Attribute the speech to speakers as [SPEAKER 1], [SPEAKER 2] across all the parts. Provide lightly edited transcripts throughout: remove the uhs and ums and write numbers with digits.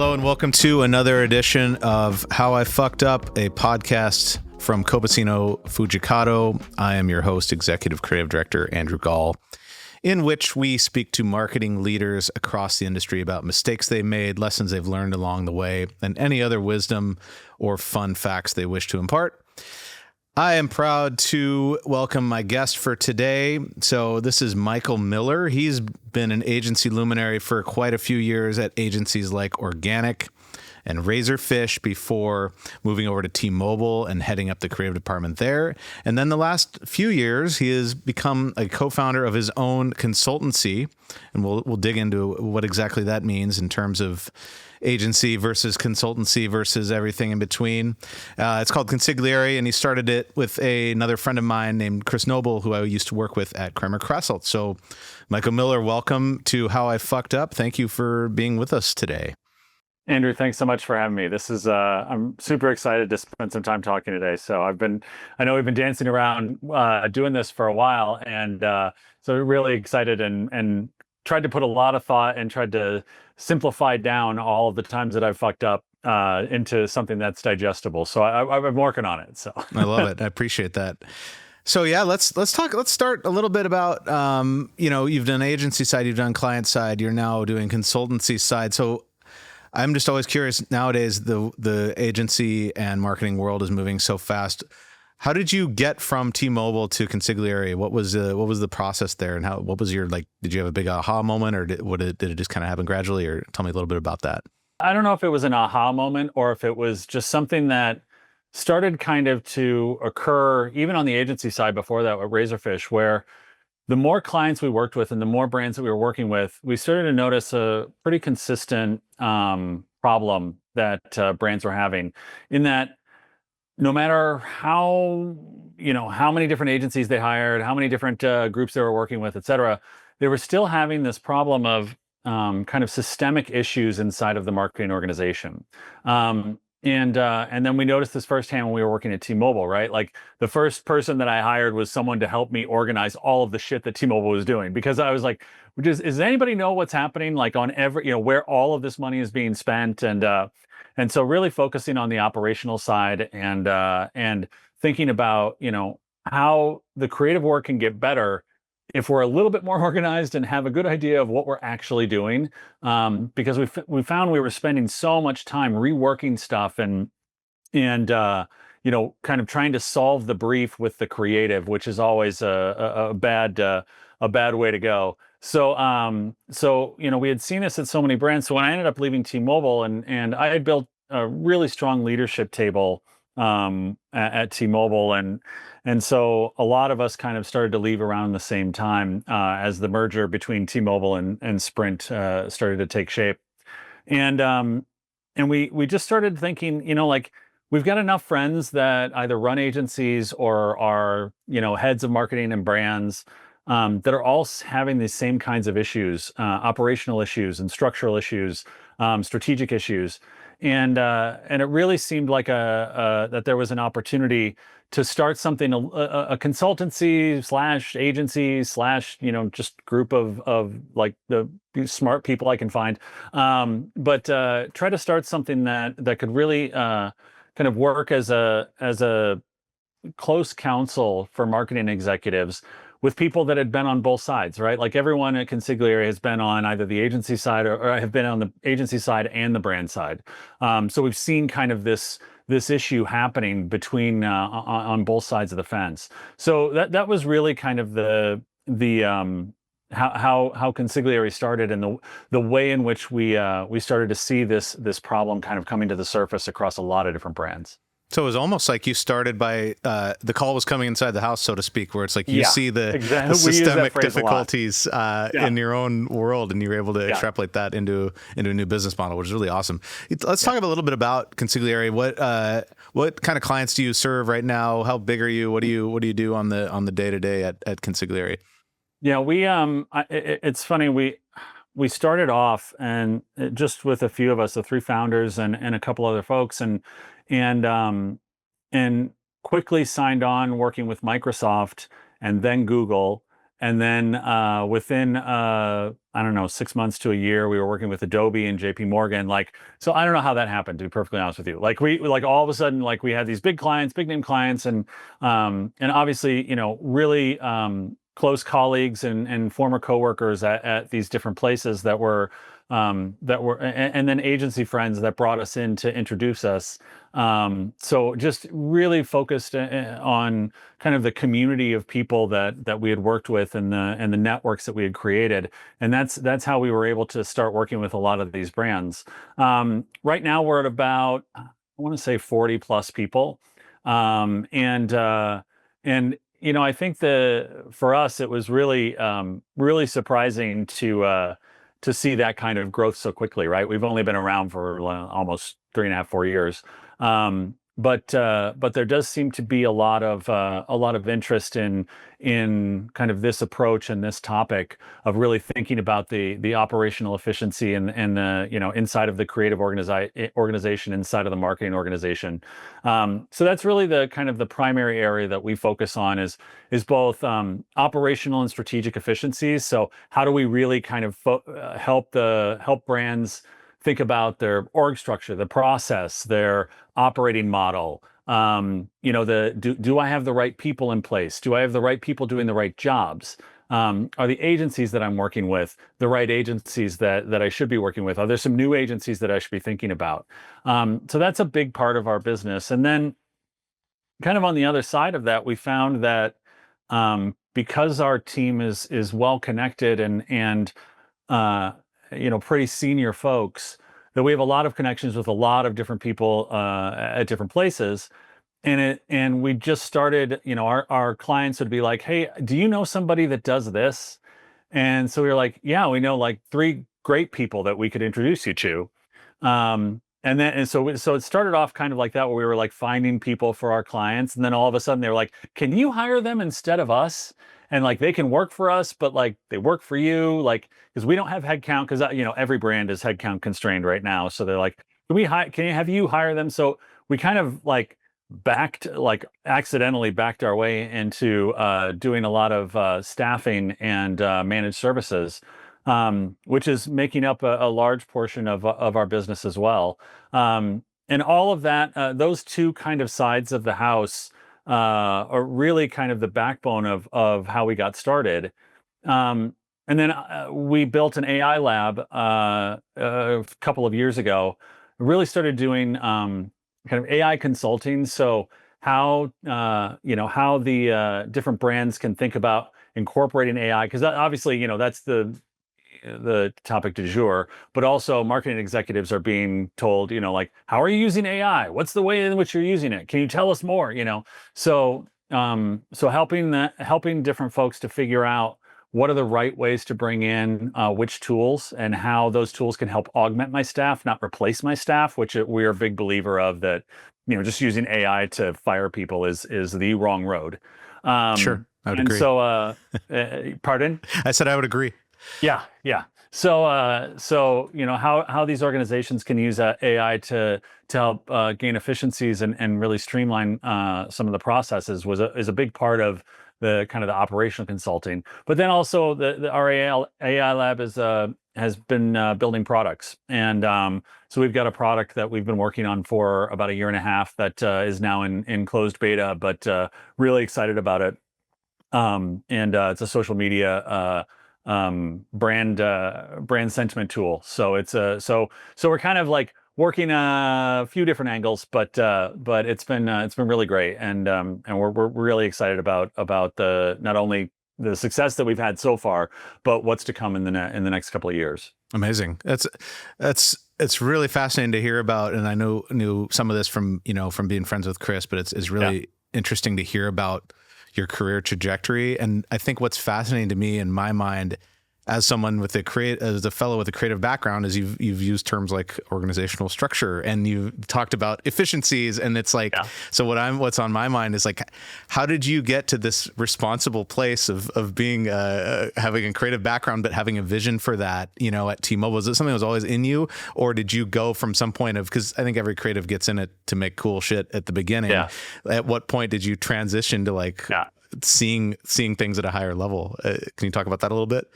[SPEAKER 1] Hello and welcome to another edition of How I Fucked Up, a podcast from Copacino Fujikato. I am your host, Executive Creative Director Andrew Gall, in which we speak to marketing leaders across the industry about mistakes they made, lessons they've learned along the way, and any other wisdom or fun facts they wish to impart. I am proud to welcome my guest for today. So this is Michael Miller. He's been an agency luminary for quite a few years at agencies like Organic and Razorfish before moving over to T-Mobile and heading up the creative department there. And then the last few years, he has become a co-founder of his own consultancy. And we'll dig into what exactly that means in terms of agency versus consultancy versus everything in between. It's called Consiglieri, and he started it with another friend of mine named Chris Noble, who I used to work with at Kramer Krasselt. So, Michael Miller, welcome to How I Fucked Up. Thank you for being with us today.
[SPEAKER 2] Andrew, thanks so much for having me. This is I'm super excited to spend some time talking today. So I know we've been dancing around doing this for a while, and so really excited and tried to put a lot of thought and tried to simplify down all of the times that I've fucked up into something that's digestible. So I've been working on it. So
[SPEAKER 1] I love it. I appreciate that. So yeah, let's start a little bit about you've done agency side, you've done client side, you're now doing consultancy side. So I'm just always curious, nowadays the agency and marketing world is moving so fast. How did you get from T-Mobile to Consiglieri? What was the process there, and what was your, did you have a big aha moment, or did it just kind of happen gradually? Or tell me a little bit about that.
[SPEAKER 2] I don't know if it was an aha moment or if it was just something that started kind of to occur even on the agency side before that with Razorfish, where the more clients we worked with and the more brands that we were working with, we started to notice a pretty consistent problem that brands were having, in that no matter how many different agencies they hired, how many different groups they were working with, et cetera, they were still having this problem of kind of systemic issues inside of the marketing organization. And then we noticed this firsthand when we were working at T-Mobile, right? Like, the first person that I hired was someone to help me organize all of the shit that T-Mobile was doing, because I was like, does anybody know what's happening, like on every, where all of this money is being spent? And so really focusing on the operational side and thinking about, how the creative work can get better if we're a little bit more organized and have a good idea of what we're actually doing. Because we found we were spending so much time reworking stuff and kind of trying to solve the brief with the creative, which is always a bad way to go. So we had seen this at so many brands. So when I ended up leaving T-Mobile, and I had built a really strong leadership table at T-Mobile, and so a lot of us kind of started to leave around the same time as the merger between T-Mobile and Sprint started to take shape, and we just started thinking, we've got enough friends that either run agencies or are heads of marketing and brands that are all having these same kinds of issues, operational issues and structural issues, strategic issues. And it really seemed like that there was an opportunity to start something, a consultancy / agency / just group of like the smart people I can find, but try to start something that could really kind of work as a close counsel for marketing executives with people that had been on both sides, right? Like, everyone at Consiglieri has been on either the agency side or have been on the agency side and the brand side. So we've seen kind of this issue happening between on both sides of the fence. So that was really kind of the how Consiglieri started, and the way in which we started to see this problem kind of coming to the surface across a lot of different brands.
[SPEAKER 1] So it was almost like you started by the call was coming inside the house, so to speak, where it's like you see the systemic difficulties in your own world, and you were able to extrapolate that into a new business model, which is really awesome. Let's talk a little bit about Consiglieri. What kind of clients do you serve right now? How big are you? What do you do on the day-to-day at Consiglieri?
[SPEAKER 2] Yeah, it's funny, we started off and just with a few of us, the three founders and a couple other folks, and quickly signed on working with Microsoft and then Google And then within I don't know, 6 months to a year, we were working with Adobe and JP Morgan. Like, so I don't know how that happened, to be perfectly honest with you. Like we like all of a sudden, like we had these big clients, big name clients, and obviously, really close colleagues and former coworkers at these different places that were and then agency friends that brought us in to introduce us. So just really focused on kind of the community of people that we had worked with and the networks that we had created, and that's how we were able to start working with a lot of these brands. Right now we're at about, I want to say 40 plus people, and I think for us it was really really surprising to see that kind of growth so quickly, right? We've only been around for almost 3.5, 4 years. But there does seem to be a lot of interest in kind of this approach and this topic of really thinking about the operational efficiency and the inside of the creative organization, inside of the marketing organization. So that's really the kind of the primary area that we focus on is both operational and strategic efficiencies. So how do we really kind of help brands think about their org structure, the process, their operating model. Do I have the right people in place? Do I have the right people doing the right jobs? Are the agencies that I'm working with the right agencies that I should be working with? Are there some new agencies that I should be thinking about? So that's a big part of our business. And then kind of on the other side of that, we found that because our team is well connected and pretty senior folks, that we have a lot of connections with a lot of different people at different places. And we just started, our clients would be like, hey, do you know somebody that does this? And so we were like, yeah, we know like 3 great people that we could introduce you to. So it started off kind of like that, where we were like finding people for our clients. And then all of a sudden they were like, can you hire them instead of us? And like, they can work for us, but like they work for you, like, because we don't have headcount, because every brand is headcount constrained right now. So they're like, can you have you hire them? So we kind of like accidentally backed our way into doing a lot of staffing and managed services, which is making up a large portion of our business as well. And all of that, those two kind of sides of the house are really kind of the backbone of how we got started. And then we built an AI lab a couple of years ago. Really started doing kind of AI consulting. So how the different brands can think about incorporating AI, because obviously that's the topic du jour, but also marketing executives are being told, like, how are you using AI? What's the way in which you're using it? Can you tell us more? So helping different folks to figure out what are the right ways to bring in which tools, and how those tools can help augment my staff, not replace my staff, which we're a big believer of, that just using AI to fire people is the wrong road.
[SPEAKER 1] Sure, I would agree.
[SPEAKER 2] So, pardon?
[SPEAKER 1] I said I would agree.
[SPEAKER 2] Yeah. So how these organizations can use AI to help gain efficiencies and really streamline some of the processes is a big part of the kind of the operational consulting. But then also our AI lab has been building products, and so we've got a product that we've been working on for about 1.5 years that is now in closed beta, but really excited about it. And it's a social media brand sentiment tool. So it's so we're kind of like working a few different angles, but it's been really great, and we're really excited about not only the success that we've had so far, but what's to come in the next couple of years.
[SPEAKER 1] Amazing. It's really fascinating to hear about, and I knew some of this from being friends with Chris, but it's really interesting to hear about your career trajectory. And I think what's fascinating to me in my mind, as someone with as a fellow with a creative background, is you've used terms like organizational structure, and you've talked about efficiencies, and it's like, so what's on my mind is like, how did you get to this responsible place of being having a creative background but having a vision for that at T-Mobile? Is it something that was always in you, or did you go from some point of, because I think every creative gets in it to make cool shit at the beginning. At what point did you transition to like, seeing things at a higher level. Can you talk about that a little bit?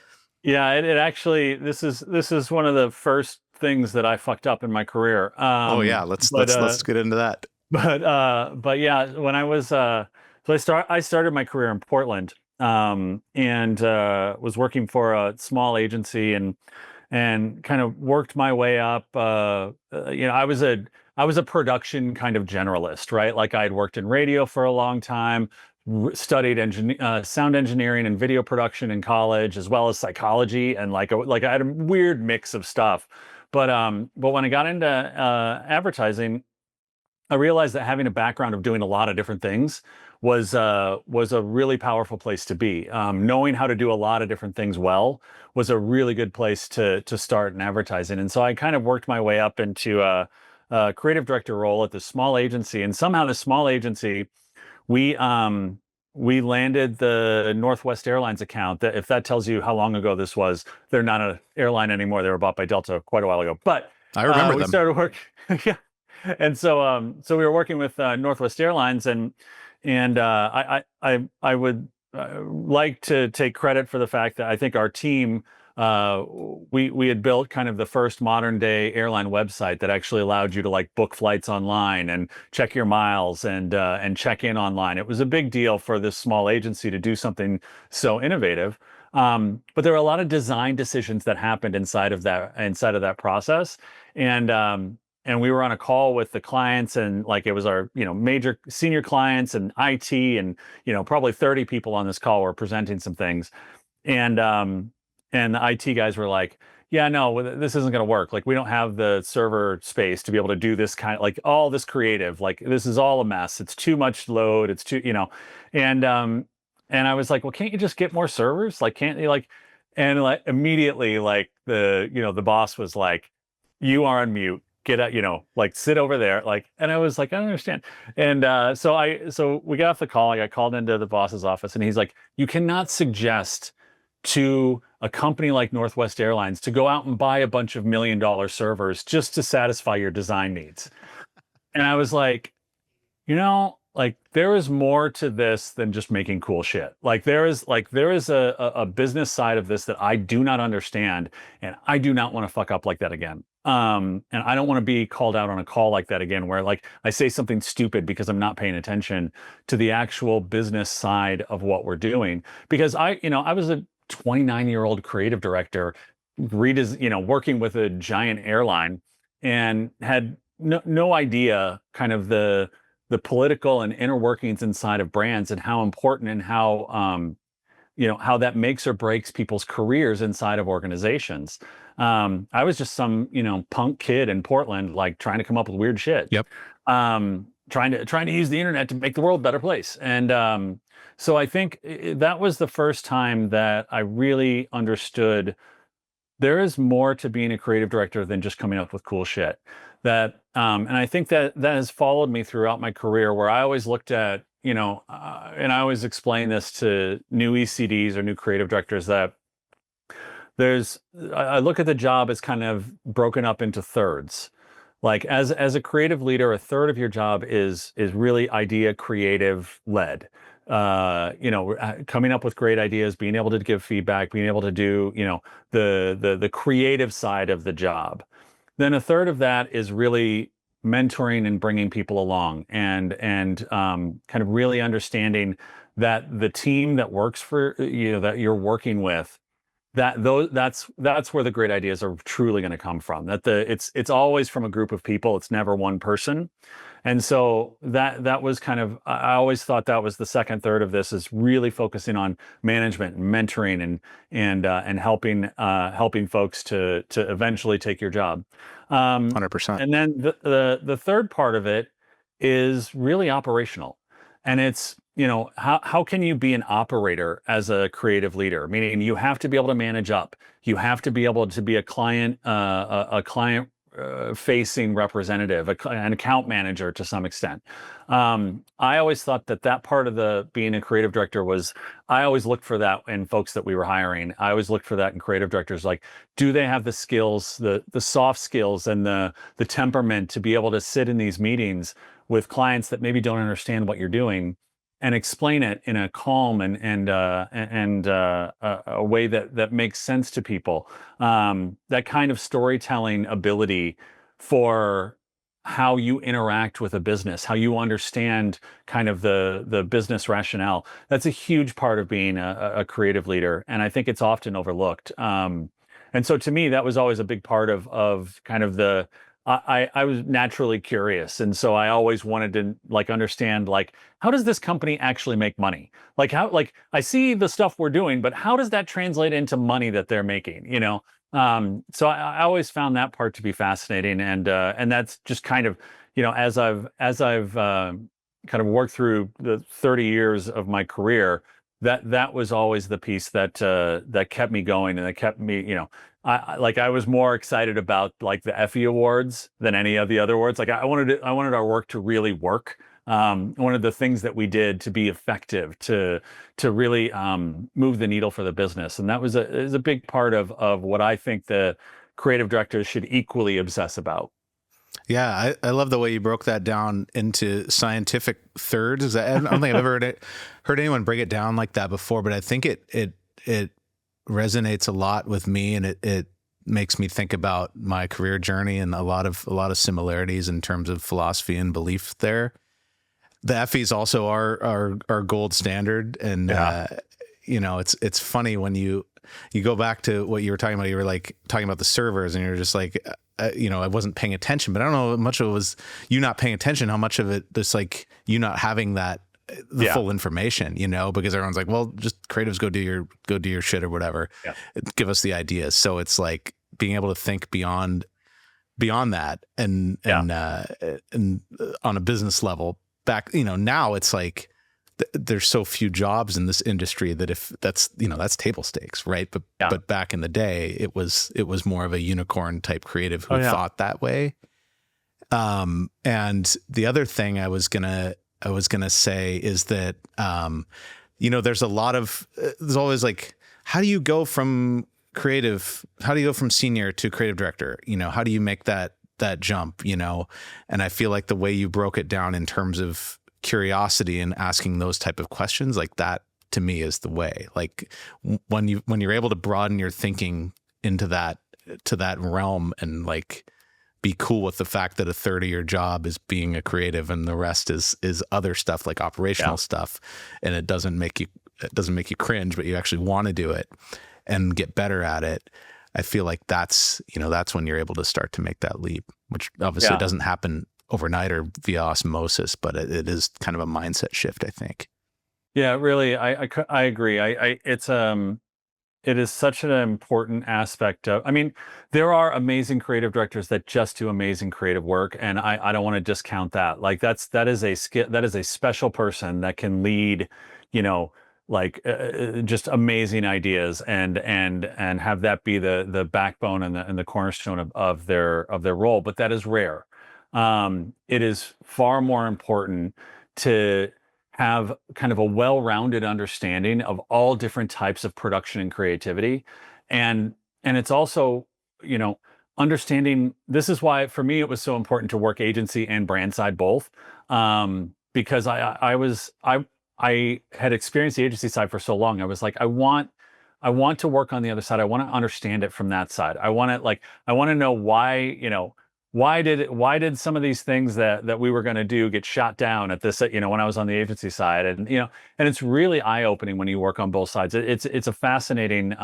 [SPEAKER 2] Yeah, it actually, this is one of the first things that I fucked up in my career.
[SPEAKER 1] Oh yeah, let's get into that.
[SPEAKER 2] But yeah, when I was so I started my career in Portland, and was working for a small agency, and kind of worked my way up. I was a production kind of generalist, right? Like I had worked in radio for a long time, studied sound engineering and video production in college, as well as psychology, and like I had a weird mix of stuff. But when I got into advertising, I realized that having a background of doing a lot of different things was a really powerful place to be. Knowing how to do a lot of different things well was a really good place to start in advertising. And so I kind of worked my way up into a creative director role at this small agency. And somehow this small agency, we we landed the Northwest Airlines account. That, if that tells you how long ago this was, they're not an airline anymore. They were bought by Delta quite a while ago. But
[SPEAKER 1] I remember
[SPEAKER 2] we
[SPEAKER 1] them.
[SPEAKER 2] started work. Yeah. And so we were working with Northwest Airlines, and I would like to take credit for the fact that I think our team, we had built kind of the first modern day airline website that actually allowed you to like book flights online and check your miles and check in online. It was a big deal for this small agency to do something so innovative. But there were a lot of design decisions that happened inside of that process, and we were on a call with the clients, and like it was our, major senior clients and IT, and, probably 30 people on this call were presenting some things. And the IT guys were like, yeah, no, this isn't going to work. Like, we don't have the server space to be able to do this kind of like all this creative. Like, this is all a mess. It's too much load. It's too, and I was like, well, can't you just get more servers? Like, can't you and like immediately, like the boss was like, you are on mute. Get out, like sit over there. Like, and I was like, I don't understand. And so we got off the call. I got called into the boss's office, and he's like, you cannot suggest to a company like Northwest Airlines to go out and buy a bunch of $1 million servers just to satisfy your design needs. And I was like, like there is more to this than just making cool shit. Like there is a business side of this that I do not understand, and I do not want to fuck up like that again. And I don't want to be called out on a call like that again, where like I say something stupid because I'm not paying attention to the actual business side of what we're doing. Because I was a 29-year-old creative director, working with a giant airline, and had no idea kind of the political and inner workings inside of brands, and how important and how how that makes or breaks people's careers inside of organizations. I was just some punk kid in Portland, like trying to come up with weird shit.
[SPEAKER 1] Yep.
[SPEAKER 2] Trying to use the internet to make the world a better place. And so I think that was the first time that I really understood there is more to being a creative director than just coming up with cool shit. And I think that has followed me throughout my career, where I always looked at, and I always explain this to new ECDs or new creative directors, that I look at the job as kind of broken up into thirds. Like as a creative leader, a third of your job is really idea creative led. Coming up with great ideas, being able to give feedback, being able to do, the creative side of the job. Then a third of that is really mentoring and bringing people along, and kind of really understanding that the team that works for that you're working with, that's where the great ideas are truly going to come from. That it's always from a group of people. It's never one person. And so that was kind of, I always thought that was the second third of this, is really focusing on management and mentoring and helping folks to eventually take your job.
[SPEAKER 1] 100%.
[SPEAKER 2] And then the third part of it is really operational. And it's, how can you be an operator as a creative leader? Meaning you have to be able to manage up. You have to be able to be a client facing representative, an account manager to some extent. I always thought that part of being a creative director was, I always looked for that in folks that we were hiring. I always looked for that in creative directors. Like, do they have the skills, the soft skills and the temperament to be able to sit in these meetings with clients that maybe don't understand what you're doing, and explain it in a calm a way that makes sense to people. That kind of storytelling ability for how you interact with a business, how you understand kind of the business rationale. That's a huge part of being a creative leader, and I think it's often overlooked. And so to me, that was always a big part of kind of the I was naturally curious, and so I always wanted to like understand like how does this company actually make money? Like how like I see the stuff we're doing, but how does that translate into money that they're making? You know, so I always found that part to be fascinating, and that's just kind of as I've kind of worked through the 30 years of my career, that was always the piece that kept me going and that kept me I was more excited about like the Effie Awards than any of the other awards. Like I wanted our work to really work. I wanted the things that we did to be effective, to really move the needle for the business, and that is a big part of what I think the creative directors should equally obsess about.
[SPEAKER 1] Yeah, I love the way you broke that down into scientific thirds. I don't think I've ever heard anyone break it down like that before, but I think it resonates a lot with me, and it makes me think about my career journey and a lot of similarities in terms of philosophy and belief there. The Effies also are gold standard, and
[SPEAKER 2] Yeah.
[SPEAKER 1] it's funny when you go back to what you were talking about. You were like talking about the servers, and you're just like, I wasn't paying attention, but I don't know how much of it was you not paying attention, how much of it just like you not having the full information, because everyone's like, well, just creatives go do your shit or whatever.
[SPEAKER 2] Yeah.
[SPEAKER 1] Give us the ideas. So it's like being able to think beyond that and on a business level back, now it's like there's so few jobs in this industry that if that's table stakes, right? But back in the day, it was more of a unicorn type creative who thought that way. And the other thing I was gonna say is that there's always like, how do you go from senior to creative director? How do you make that jump? And I feel like the way you broke it down in terms of curiosity and asking those type of questions, like that to me is the way. Like when you're able to broaden your thinking into that realm and like be cool with the fact that a third of your job is being a creative and the rest is other stuff like operational stuff, and it doesn't make you cringe, but you actually want to do it and get better at it. I feel like that's when you're able to start to make that leap, which obviously doesn't happen overnight or via osmosis, but it is kind of a mindset shift, I think.
[SPEAKER 2] Yeah, really, I agree. It is such an important aspect of. I mean, there are amazing creative directors that just do amazing creative work, and I don't want to discount that. Like that is a skill, that is a special person that can lead, just amazing ideas and have that be the backbone and the cornerstone of their role. But that is rare. It is far more important to have kind of a well-rounded understanding of all different types of production and creativity. And it's also, understanding, this is why for me it was so important to work agency and brand side both. Because I had experienced the agency side for so long. I was like, I want to work on the other side. I want to understand it from that side. I want to know why did some of these things that we were going to do get shot down at this, when I was on the agency side, and it's really eye-opening when you work on both sides. It's a fascinating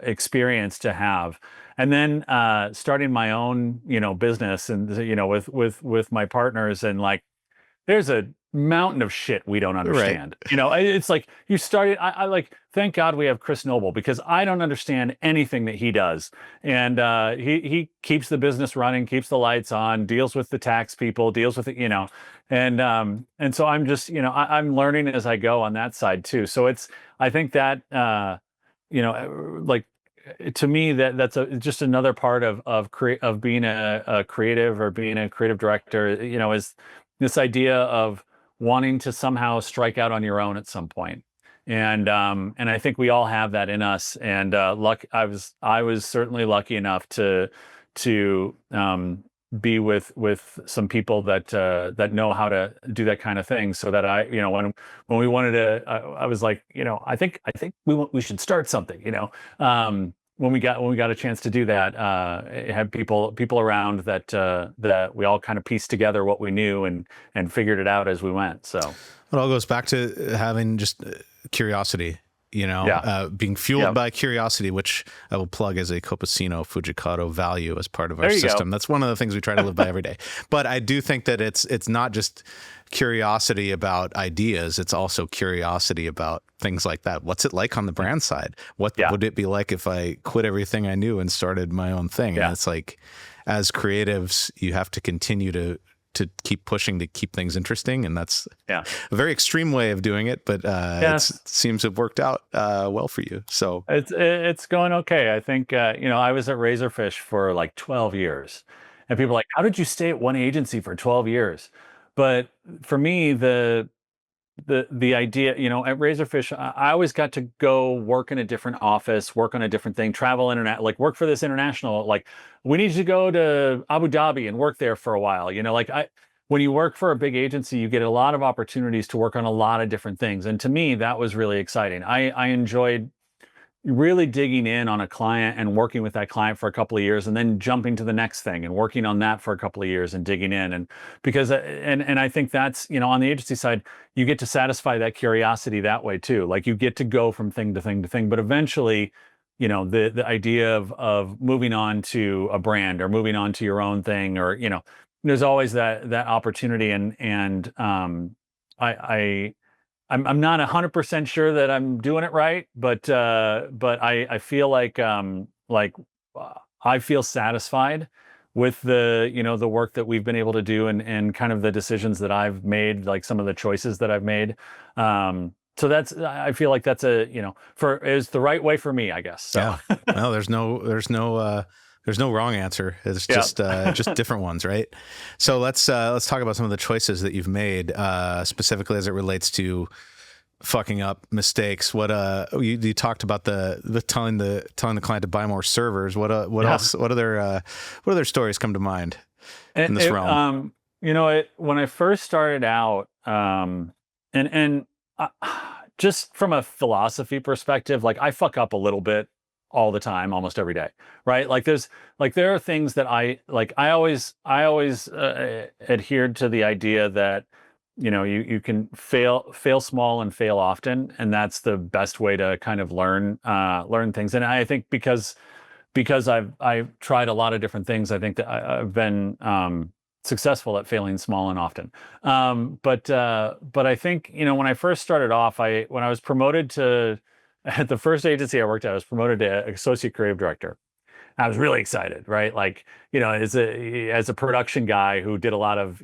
[SPEAKER 2] experience to have. And then starting my own business and with my partners, and like there's a mountain of shit we don't understand. Right. It's like you started. I like. Thank God we have Chris Noble, because I don't understand anything that he does, and he keeps the business running, keeps the lights on, deals with the tax people, deals with it, and so I'm just I'm learning as I go on that side too. So I think that like to me that's just another part of being a creative or being a creative director. Is this idea of wanting to somehow strike out on your own at some point. And I think we all have that in us. And I was certainly lucky enough to be with some people that know how to do that kind of thing, so that when we wanted to, I was like, I think we should start something, when we got a chance to do that, it had people around that we all kind of pieced together what we knew and figured it out as we went. So
[SPEAKER 1] it all goes back to having just curiosity,
[SPEAKER 2] yeah.
[SPEAKER 1] being fueled
[SPEAKER 2] Yep.
[SPEAKER 1] by curiosity, which I will plug as a Copacino Fujikato value as part of our
[SPEAKER 2] There you
[SPEAKER 1] system.
[SPEAKER 2] go.
[SPEAKER 1] That's one of the things we try to live by every day. But I do think that it's not just curiosity about ideas. It's also curiosity about things like that. What's it like on the brand side? What
[SPEAKER 2] Yeah.
[SPEAKER 1] would it be like if I quit everything I knew and started my own thing?
[SPEAKER 2] Yeah.
[SPEAKER 1] And it's like, as creatives, you have to continue to keep pushing to keep things interesting, and that's
[SPEAKER 2] Yeah.
[SPEAKER 1] a very extreme way of doing it, but
[SPEAKER 2] Yes.
[SPEAKER 1] it seems to have worked out well for you. So
[SPEAKER 2] It's going okay. I think I was at Razorfish for like 12 years, and people are like, how did you stay at one agency for 12 years? But for me, the idea, at Razorfish, I always got to go work in a different office, work on a different thing, travel internet, like work for this international, like we need you to go to Abu Dhabi and work there for a while. When you work for a big agency, you get a lot of opportunities to work on a lot of different things. And to me, that was really exciting. I enjoyed really digging in on a client and working with that client for a couple of years, and then jumping to the next thing and working on that for a couple of years and digging in. And because and I think that's, on the agency side, you get to satisfy that curiosity that way too. Like you get to go from thing to thing to thing, but eventually, the idea of moving on to a brand or moving on to your own thing, or there's always that opportunity. And I'm not 100% sure that I'm doing it right, but I feel like I feel satisfied with the work that we've been able to do, and kind of the decisions that I've made, like some of the choices that I've made. So I feel like that's is the right way for me, I guess. So.
[SPEAKER 1] yeah, no, there's no wrong answer. It's just different ones, right? So let's talk about some of the choices that you've made, specifically as it relates to fucking up, mistakes. What you talked about the telling the client to buy more servers. What else? What other stories come to mind in this realm?
[SPEAKER 2] When I first started out, and just from a philosophy perspective, like I fuck up a little bit all the time, almost every day, right? There are things that I always adhered to the idea that you can fail small and fail often, and that's the best way to kind of learn things. And I think because I've tried a lot of different things, I think that I've been successful at failing small and often. But I think when I first started off, when I was promoted at the first agency I worked at, I was promoted to associate creative director. I was really excited, right? Like, as a production guy who did a lot of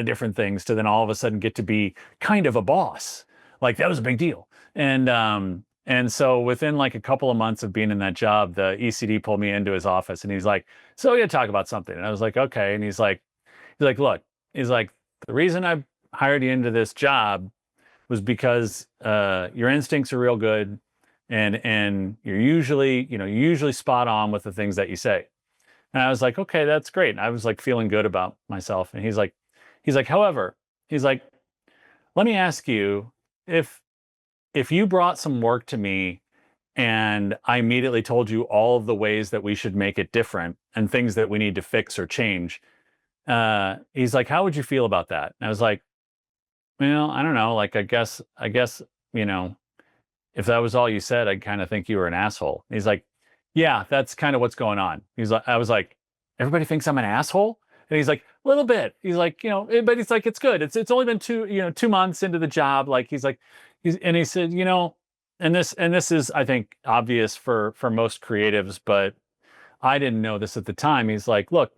[SPEAKER 2] different things, to then all of a sudden get to be kind of a boss. Like that was a big deal. And so within like a couple of months of being in that job, the ECD pulled me into his office and he's like, so we gotta talk about something. And I was like, okay. And he's like, look, the reason I hired you into this job was because your instincts are real good, and you're usually spot on with the things that you say. And I was like, okay, that's great. And I was like feeling good about myself. And he's like, however, let me ask you, if you brought some work to me and I immediately told you all of the ways that we should make it different and things that we need to fix or change, he's like, how would you feel about that? And I was like, well, I don't know. Like, I guess, if that was all you said, I'd kind of think you were an asshole. He's like, yeah, that's kind of what's going on. I was like, everybody thinks I'm an asshole? And he's like, a little bit. He's like, but he's like, it's good. It's only been 2 months into the job. Like, he said, and this is, I think, obvious for most creatives, but I didn't know this at the time. He's like, look,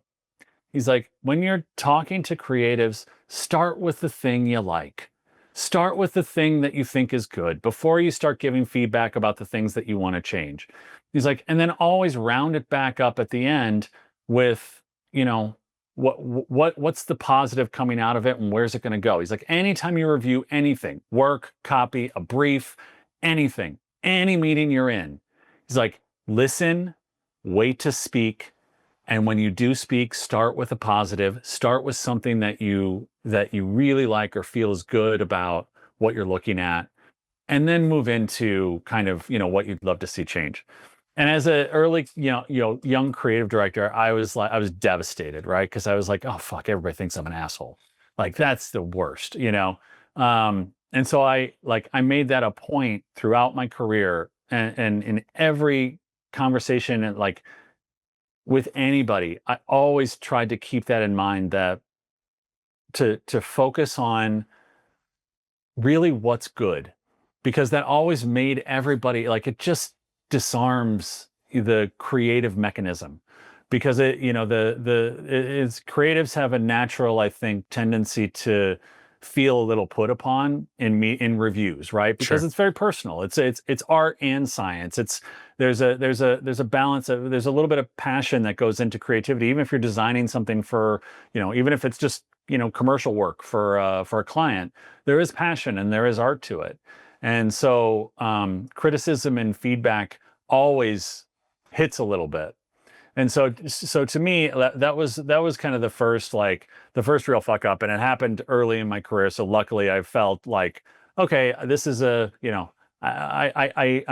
[SPEAKER 2] when you're talking to creatives, start with the thing you like. Start with the thing that you think is good before you start giving feedback about the things that you want to change. He's like, and then always round it back up at the end with, what's the positive coming out of it and where's it going to go? He's like, anytime you review anything, work, copy, a brief, anything, any meeting you're in, he's like, listen, wait to speak, And when you do speak, start with a positive, start with something that you really like or feels good about what you're looking at, and then move into kind of, what you'd love to see change. And as a early, young creative director, I was devastated, right? Because I was like, oh fuck, everybody thinks I'm an asshole. Like that's the worst. And so I made that a point throughout my career, and in every conversation, and like with anybody, I always tried to keep that in mind, that to focus on really what's good, because that always made everybody, like, it just disarms the creative mechanism, because it's creatives have a natural, I think, tendency to feel a little put upon in reviews, right? Because
[SPEAKER 1] Sure.
[SPEAKER 2] it's very personal. It's art and science. There's a balance of, there's a little bit of passion that goes into creativity, even if you're designing something for, even if it's just, commercial work for a client. There is passion and there is art to it. And so criticism and feedback always hits a little bit. And so to me, that was kind of the first real fuck up, and it happened early in my career. So luckily, I felt like, okay, this is I'm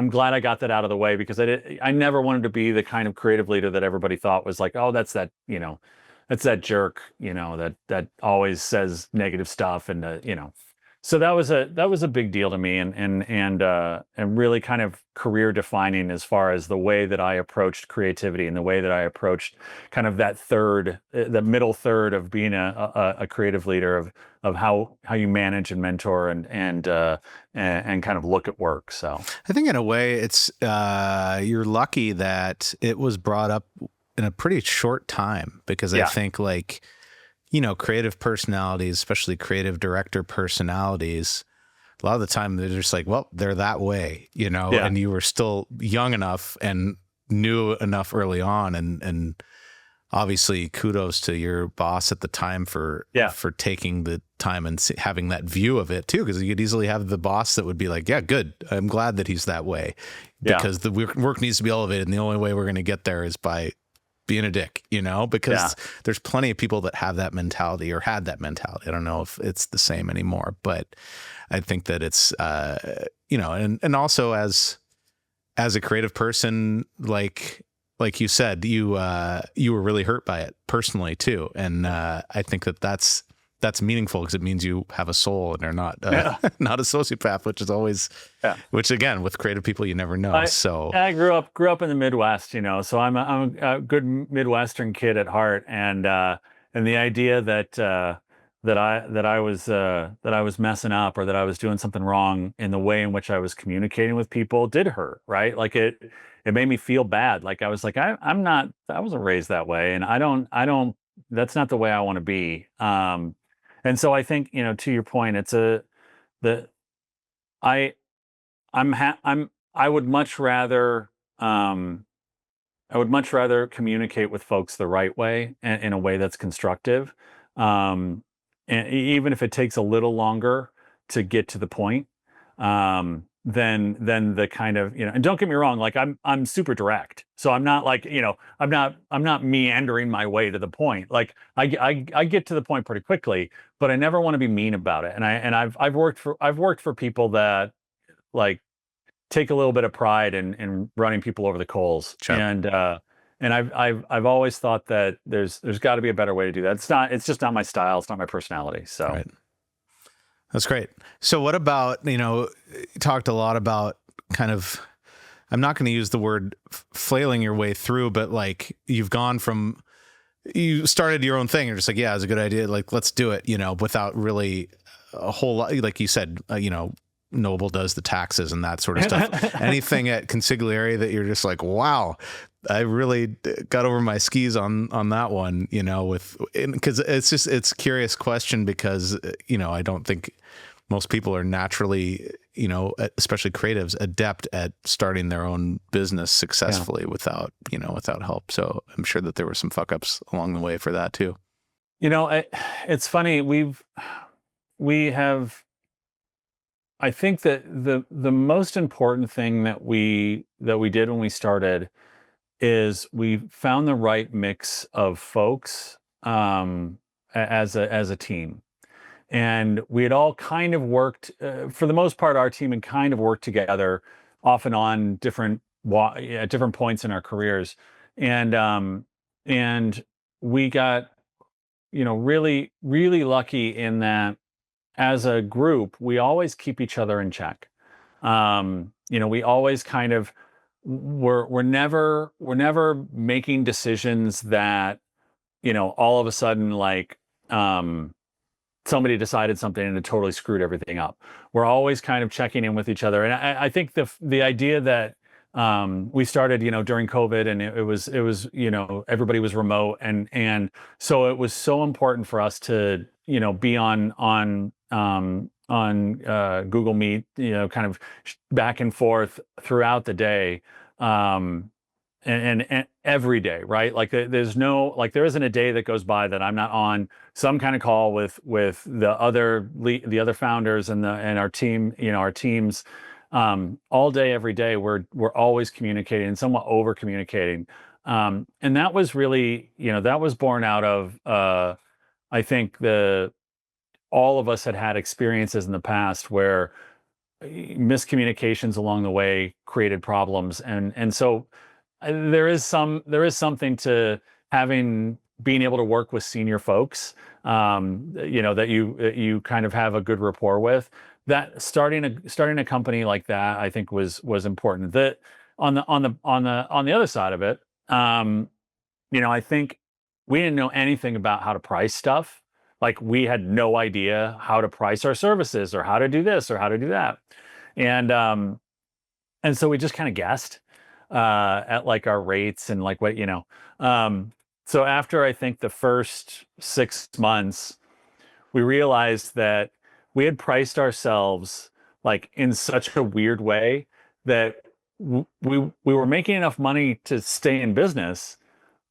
[SPEAKER 2] glad I got that out of the way, because I never wanted to be the kind of creative leader that everybody thought was like, oh, that's that jerk, that always says negative stuff, and. So that was a big deal to me, and really kind of career defining, as far as the way that I approached creativity and the way that I approached kind of the middle third of being a creative leader, of how you manage and mentor and kind of look at work. So
[SPEAKER 1] I think in a way it's you're lucky that it was brought up in a pretty short time, because I think like, creative personalities, especially creative director personalities, a lot of the time they're just like, well, they're that way, and you were still young enough and knew enough early on. And obviously kudos to your boss at the time for taking the time and having that view of it too. Cause you could easily have the boss that would be like, yeah, good. I'm glad that he's that way, because the work needs to be elevated. And the only way we're going to get there is by being a dick, because there's plenty of people that have that mentality or had that mentality. I don't know if it's the same anymore, but I think that it's, and also as a creative person, like you said, you were really hurt by it personally too. And I think that's meaningful, because it means you have a soul and are not not a sociopath, which is always, which again, with creative people, you never know.
[SPEAKER 2] I grew up in the Midwest, so I'm a good Midwestern kid at heart, and the idea that I was messing up, or that I was doing something wrong in the way in which I was communicating with people did hurt, right? Like it made me feel bad. Like I was like, I wasn't raised that way, and I don't, that's not the way I want to be. And so I think, to your point, it's I I would much rather communicate with folks the right way, and in a way that's constructive, and even if it takes a little longer to get to the point, than the kind of, and don't get me wrong, like I'm super direct, so I'm not like, I'm not meandering my way to the point. Like I get to the point pretty quickly, but I never want to be mean about it. And I've worked for people that like take a little bit of pride in running people over the coals.
[SPEAKER 1] Sure.
[SPEAKER 2] And I've always thought that there's got to be a better way to do that. It's just not my style. It's not my personality. So
[SPEAKER 1] right. That's great. So what about, you talked a lot about kind of, I'm not going to use the word flailing your way through, but like you started your own thing. You're just like, yeah, it's a good idea. Like, let's do it, without really a whole lot, like you said, Noble does the taxes and that sort of stuff. Anything at Consiglieri that you're just like, wow, I really got over my skis on that one, because it's a curious question, because, I don't think most people are naturally, especially creatives, adept at starting their own business successfully without help. So I'm sure that there were some fuck ups along the way for that too.
[SPEAKER 2] It's funny. We have, I think that the most important thing that we did when we started is we found the right mix of folks as a team. And we had all kind of worked, for the most part, our team had kind of worked together off and on at different points in our careers. And we got, really, really lucky in that as a group, we always keep each other in check. We always kind of we're never making decisions that, all of a sudden, like, somebody decided something and it totally screwed everything up. We're always kind of checking in with each other. And I think the idea that we started, during COVID, and it was, everybody was remote, and so it was so important for us to, be on Google Meet, kind of back and forth throughout the day. And every day, right? Like there isn't a day that goes by that I'm not on some kind of call with the other founders and our team, our teams, all day, every day. We're always communicating and somewhat over communicating. And that was really, that was born out of, I think all of us had experiences in the past where miscommunications along the way created problems. And so there is something to being able to work with senior folks, that you kind of have a good rapport with. That starting a company like that, I think was important. That on the other side of it, I think we didn't know anything about how to price stuff. Like, we had no idea how to price our services or how to do this or how to do that. And so we just kind of guessed at like our rates and like what, so after, I think, the first 6 months, we realized that we had priced ourselves like in such a weird way that we were making enough money to stay in business,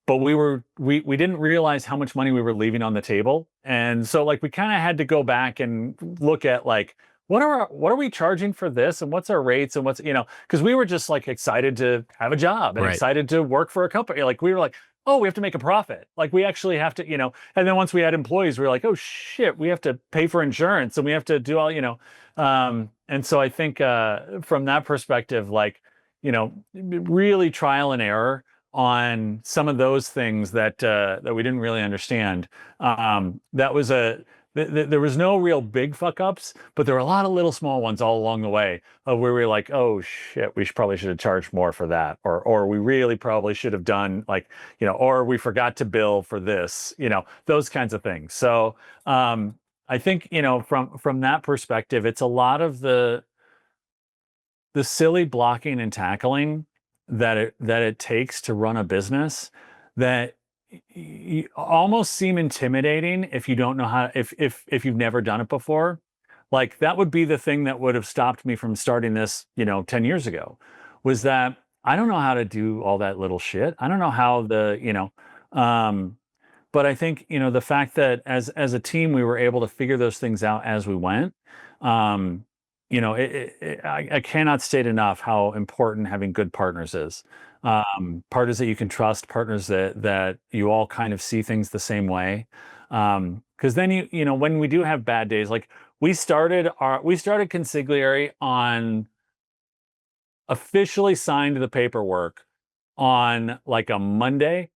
[SPEAKER 2] but we didn't realize how much money we were leaving on the table. And so, like, we kind of had to go back and look at, like, what are we charging for this, and what's our rates, and what's, because we were just like excited to have a job and excited to work for a company. Like, we were like, oh, we have to make a profit. Like, we actually have to, and then once we had employees, we were like, oh shit, we have to pay for insurance and we have to do all, and so I think from that perspective, like, really trial and error on some of those things that we didn't really understand. There was no real big fuck ups, but there were a lot of little small ones all along the way of where we were like, oh shit, we probably should have charged more for that, or we really probably should have done, like, or we forgot to bill for this, those kinds of things. So I think, from that perspective, it's a lot of the silly blocking and tackling that it takes to run a business that almost seem intimidating if you don't know how, if you've never done it before. Like, that would be the thing that would have stopped me from starting this, 10 years ago, was that I don't know how to do all that little shit. I don't know how but I think, the fact that as a team, we were able to figure those things out as we went. I cannot state enough how important having good partners is. Partners that you can trust, partners that you all kind of see things the same way. Because then when we do have bad days, like, we started Consiglieri on, officially signed the paperwork on like a Monday,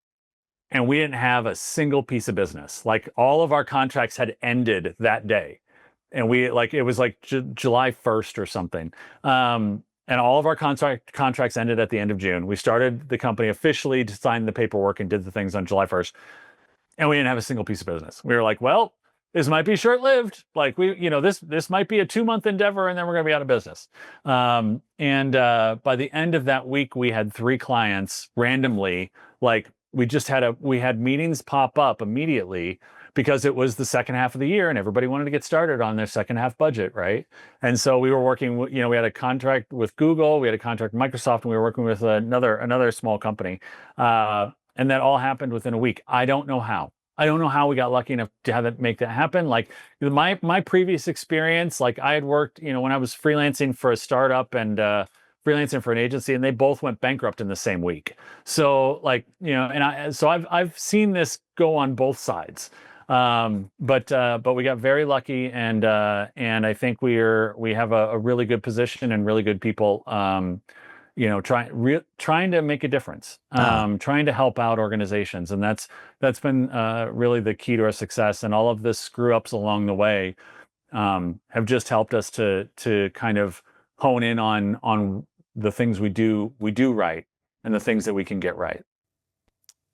[SPEAKER 2] and we didn't have a single piece of business. Like, all of our contracts had ended that day. And it was like July 1st or something. And all of our contracts ended at the end of June. We started the company officially to sign the paperwork and did the things on July 1st. And we didn't have a single piece of business. We were like, well, this might be short-lived. Like, this might be a 2-month endeavor, and then we're going to be out of business. And by the end of that week, we had 3 clients randomly. Like, we had meetings pop up immediately, because it was the second half of the year and everybody wanted to get started on their second half budget, right? And so we were working, we had a contract with Google, we had a contract with Microsoft, and we were working with another small company. And that all happened within a week. I don't know how. I don't know how we got lucky enough to make that happen. Like, my previous experience, like, I had worked, when I was freelancing for a startup, and freelancing for an agency, and they both went bankrupt in the same week. So like, I've seen this go on both sides. But we got very lucky, and I think we have a really good position and really good people, trying to make a difference, trying to help out organizations, and that's been really the key to our success. And all of the screw ups along the way have just helped us to kind of hone in on the things we do right, and the things that we can get right.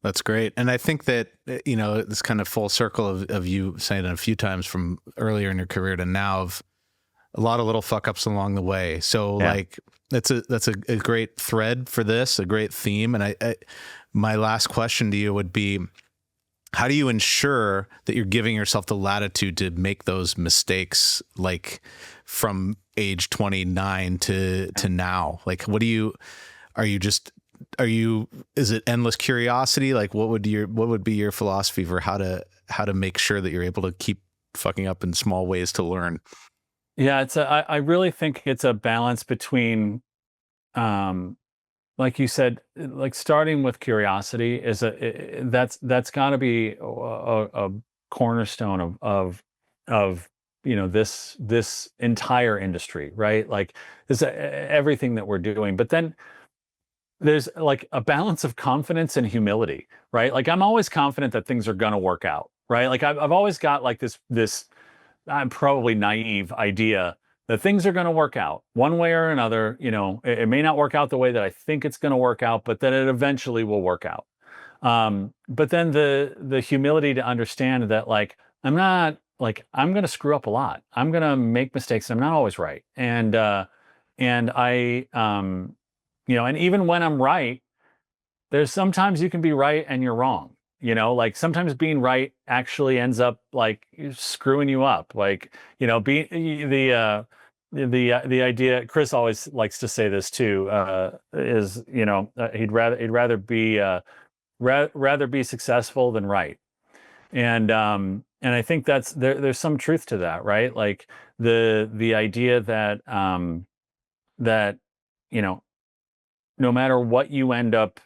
[SPEAKER 1] That's great. And I think that, this kind of full circle of you saying it a few times from earlier in your career to now, of a lot of little fuck ups along the way. So like that's a great thread for this, a great theme. And my last question to you would be, how do you ensure that you're giving yourself the latitude to make those mistakes, like from age 29 to now? Like, is it endless curiosity? Like, what would be your philosophy for how to make sure that you're able to keep fucking up in small ways to learn?
[SPEAKER 2] Yeah, I really think it's a balance between, like you said, like starting with curiosity that's got to be a cornerstone of this entire industry, right? Like this everything that we're doing. But then there's like a balance of confidence and humility, right? Like I'm always confident that things are gonna work out, right? Like I've always got like this I'm probably naive idea that things are going to work out one way or another. It may not work out the way that I think it's going to work out, but that it eventually will work out. But then the humility to understand that, like, I'm going to screw up a lot. I'm going to make mistakes. I'm not always right. And I, and even when I'm right, there's sometimes you can be right and you're wrong. Like sometimes being right actually ends up like screwing you up. Like, being the idea, Chris always likes to say this too, is, he'd rather be successful than right. And I think there's some truth to that, right? Like the idea that, no matter what you end up,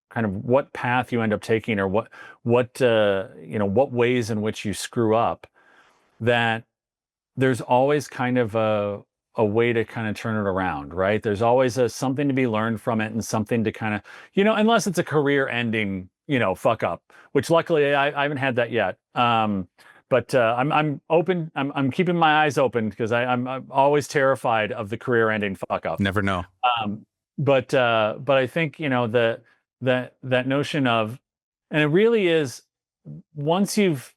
[SPEAKER 2] kind of what path you end up taking, or what ways in which you screw up, that there's always kind of a way to kind of turn it around, right? There's always something to be learned from it, and something to kind of, unless it's a career ending, fuck up, which luckily I haven't had that yet. But I'm open. I'm keeping my eyes open, because I'm always terrified of the career ending fuck up.
[SPEAKER 1] Never know.
[SPEAKER 2] But I think, that notion of, and it really is, when you've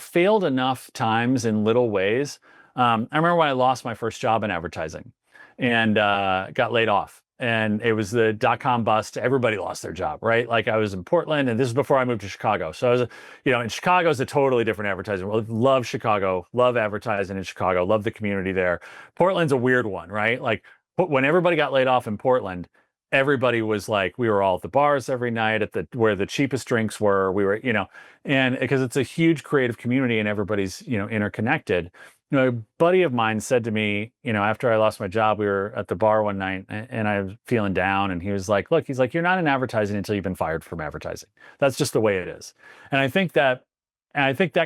[SPEAKER 2] failed enough times in little ways. I remember when I lost my first job in advertising, and got laid off, and it was the .com bust. Everybody lost their job, right? Like I was in Portland, and this is before I moved to Chicago. So I was, in Chicago is a totally different advertising world. Love Chicago, love advertising in Chicago, love the community there. Portland's a weird one, right? Like when everybody got laid off in Portland, everybody was like, we were all at the bars every night where the cheapest drinks were. We were, and because it's a huge creative community and everybody's, interconnected. A buddy of mine said to me, after I lost my job, we were at the bar one night, and I was feeling down, and he was like, look, he's like, you're not in advertising until you've been fired from advertising. That's just the way it is. And I think that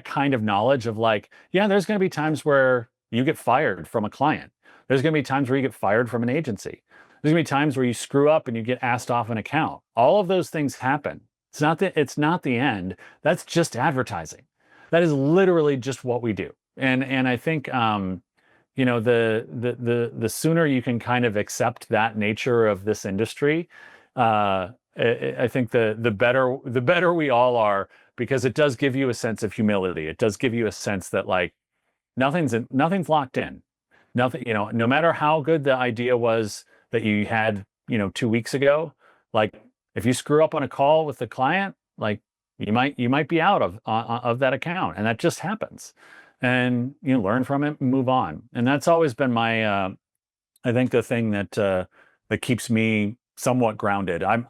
[SPEAKER 2] kind of knowledge of like, yeah, there's going to be times where you get fired from a client. There's going to be times where you get fired from an agency. There's gonna be times where you screw up and you get asked off an account. All of those things happen. It's not the end. That's just advertising. That is literally just what we do. And I think the sooner you can kind of accept that nature of this industry, I think the better we all are, because it does give you a sense of humility. It does give you a sense that like nothing's locked in. Nothing, no matter how good the idea was that you had, 2 weeks ago, like if you screw up on a call with the client, like you might be out of that account, and that just happens. And learn from it and move on. And that's always been my, I think the thing that keeps me somewhat grounded. I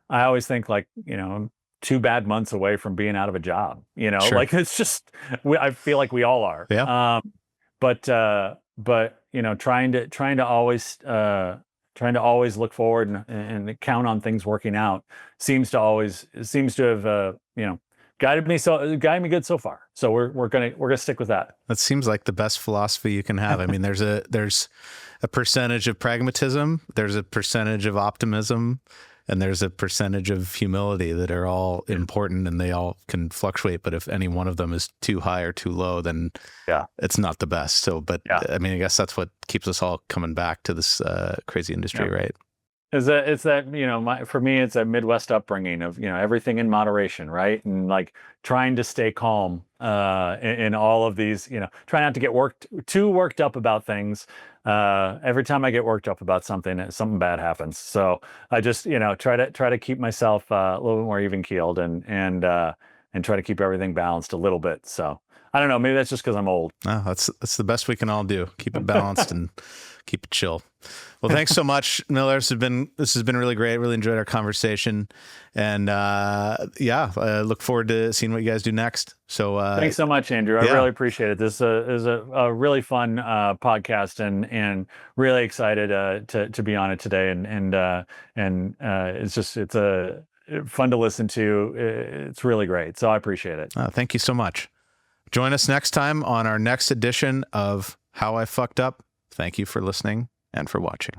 [SPEAKER 2] always think like, I'm 2 bad months away from being out of a job. Sure. Like it's just, I feel like we all are.
[SPEAKER 1] Yeah.
[SPEAKER 2] But trying to always look forward and count on things working out seems to have guided me good so far. So we're gonna stick with that.
[SPEAKER 1] That seems like the best philosophy you can have. I mean, there's a percentage of pragmatism, there's a percentage of optimism, and there's a percentage of humility that are all important, and they all can fluctuate. But if any one of them is too high or too low, then it's not the best. So, I mean, I guess that's what keeps us all coming back to this crazy industry, right?
[SPEAKER 2] It's that for me, it's a Midwest upbringing of everything in moderation, right? And like trying to stay calm in all of these, try not to get too worked up about things. Every time I get worked up about something bad happens. So I just try to keep myself a little bit more even keeled and try to keep everything balanced a little bit. So I don't know, maybe that's just because I'm old.
[SPEAKER 1] No, that's the best we can all do. Keep it balanced and keep it chill. Well, thanks so much, Miller. This has been really great. Really enjoyed our conversation, and I look forward to seeing what you guys do next. So
[SPEAKER 2] thanks so much, Andrew. I really appreciate it. This is a really fun podcast, and really excited to be on it today. And it's fun to listen to. It's really great. So I appreciate it.
[SPEAKER 1] Thank you so much. Join us next time on our next edition of How I Fucked Up. Thank you for listening and for watching.